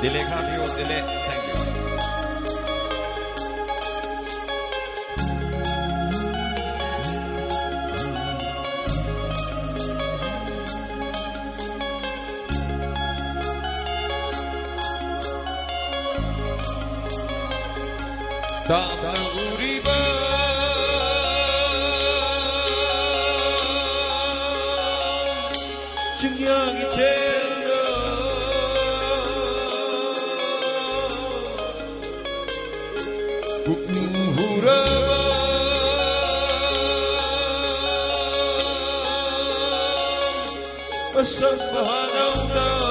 Dile Fabio, Dile, thank you. Damnaguriba 증량이 되나 국후라마 어서서하나우나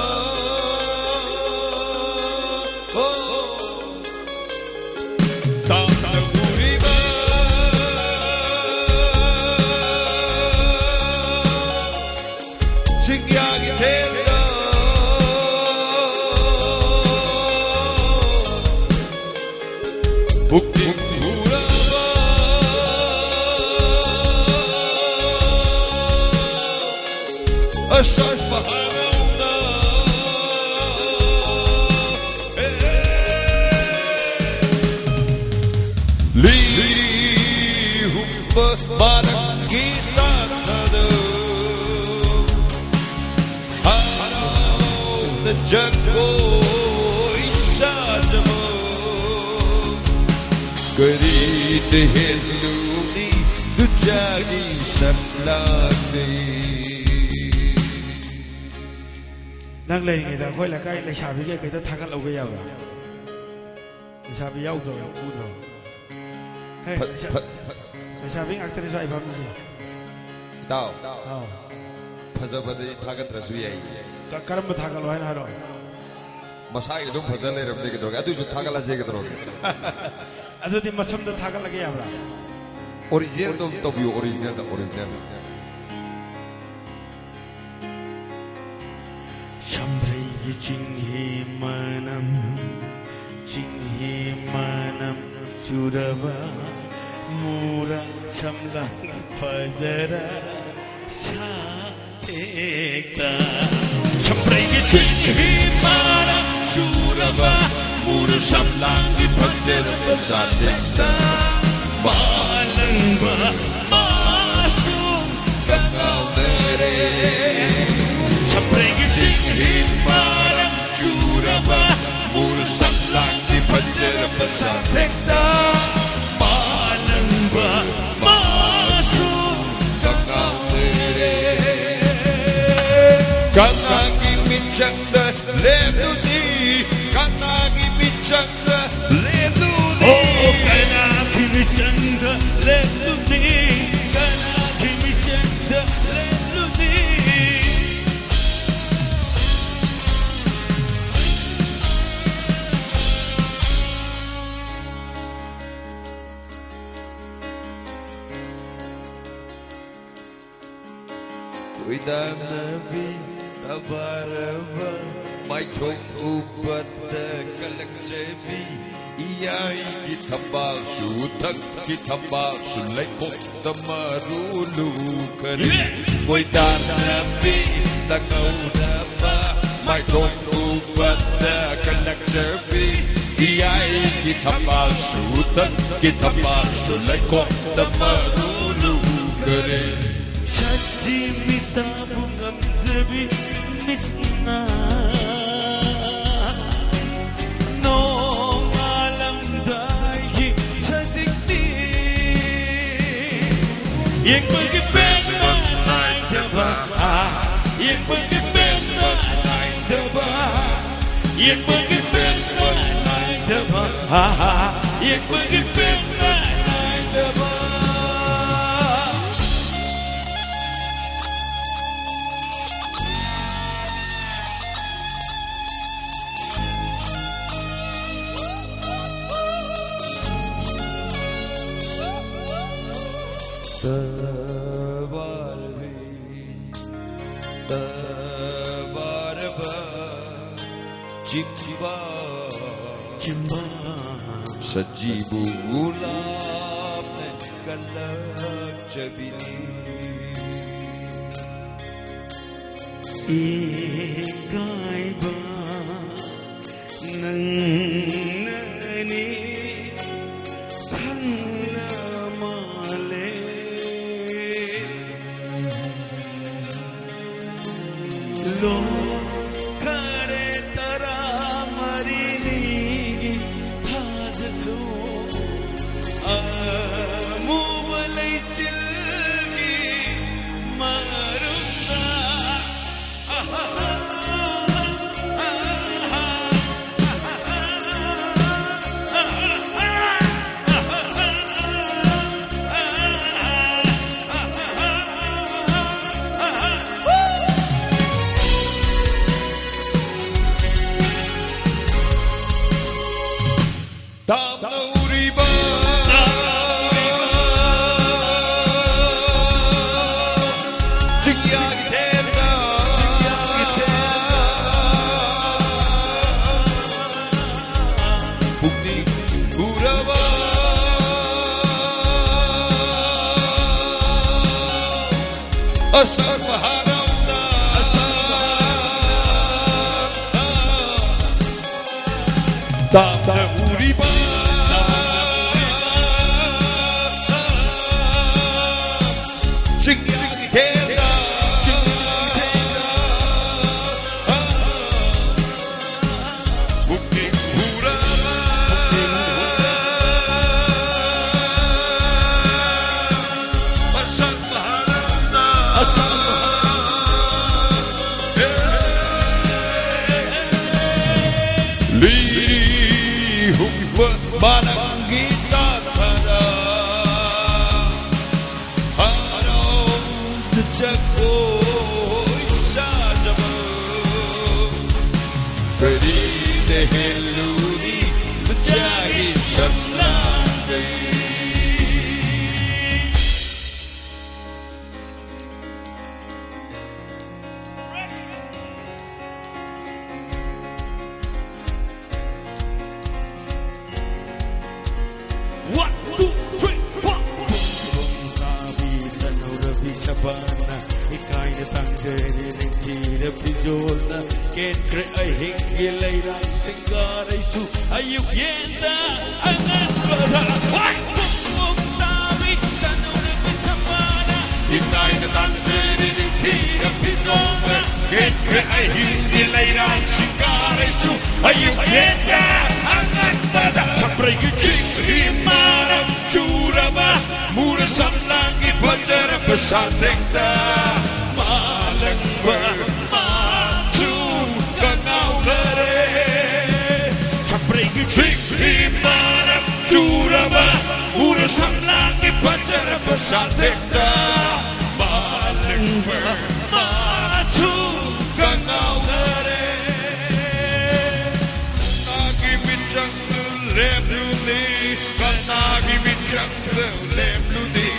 Barang kita ada Harau dan jago isajamu Gerit heluni du jadi samlani Nang lei ngai da khoi la kai le sha bi ke ta thagal au ge yaw la le sha bi yaw zo u zo hey le sha bi actor sai pham ji Tao ha Phazabadi thagat rasu yai ka karam ba thagal wa na ro Masai dum phazale ramne ke droge adu thagala je ke droge adu di masam da thagal lage yaw la Original dum to bi original da original Shamrai jinghi manam Suraba mura samlang fajara Shaekta Shamrai jinghi manam Suraba mura samlang fajara Shaekta Malangba masuk kakau dere Shamrai jinghi manam Suraba mura samlang fajara Shaekta Malangba masuk kakau dere Kanagi michanda lemuni Kanagi michanda lemuni Oh kanagi michanda lemuni Kanagi michanda lemuni Kuidan nabi tabaraba Mai thong upat kalak jebi Iyai ki thambal su thak ki thambal su lai kok tamarulu kari Kuidan nabi tagaudaba Mai thong upat kalak jebi Iyai ki thambal su thak ki thambal su lai kok tamarulu kari Shaji mita bungam zebi misna No alam dahi shazikti Yek bagi pena nai daba Yek bagi pena nai daba Yek bagi pena nai daba Yek bagi pena nai daba Jimba Sajibu gulab kalak jabini Ikai ba नंगनी थंगना माले लो करे तरा मरिनी थाजसु मुबलई चिल्गी मारुंगा Tamnauriba Chigyagi Terga Bukni Urava Asar Maharamda Tamnauriba Chigyagi Terga Bukni Urava Asar Maharamda Liri Humba Manangita Pada Haro Tchako Sajama Peri Deheluni Jahi Shanande One, two, three, four. Sabi tanurabi sabana, ikay na tanggeri ng kinapijol na kenkre ay hingilay ng singgaray su ayuk yenda angan para. Why? Sabi tanurabi sabana, ikay na tanggeri ng kinapijol na kenkre ay hingilay ng singgaray su ayuk yenda angan para. Sabray kiching himarap curama mura samlangi pacara pesatekta malang bermatu kangau lere sabray kiching himarap curama mura samlangi pacara pesatekta malang bermatu kangau lere nagi bincang lem luli kanagi bincang lem luli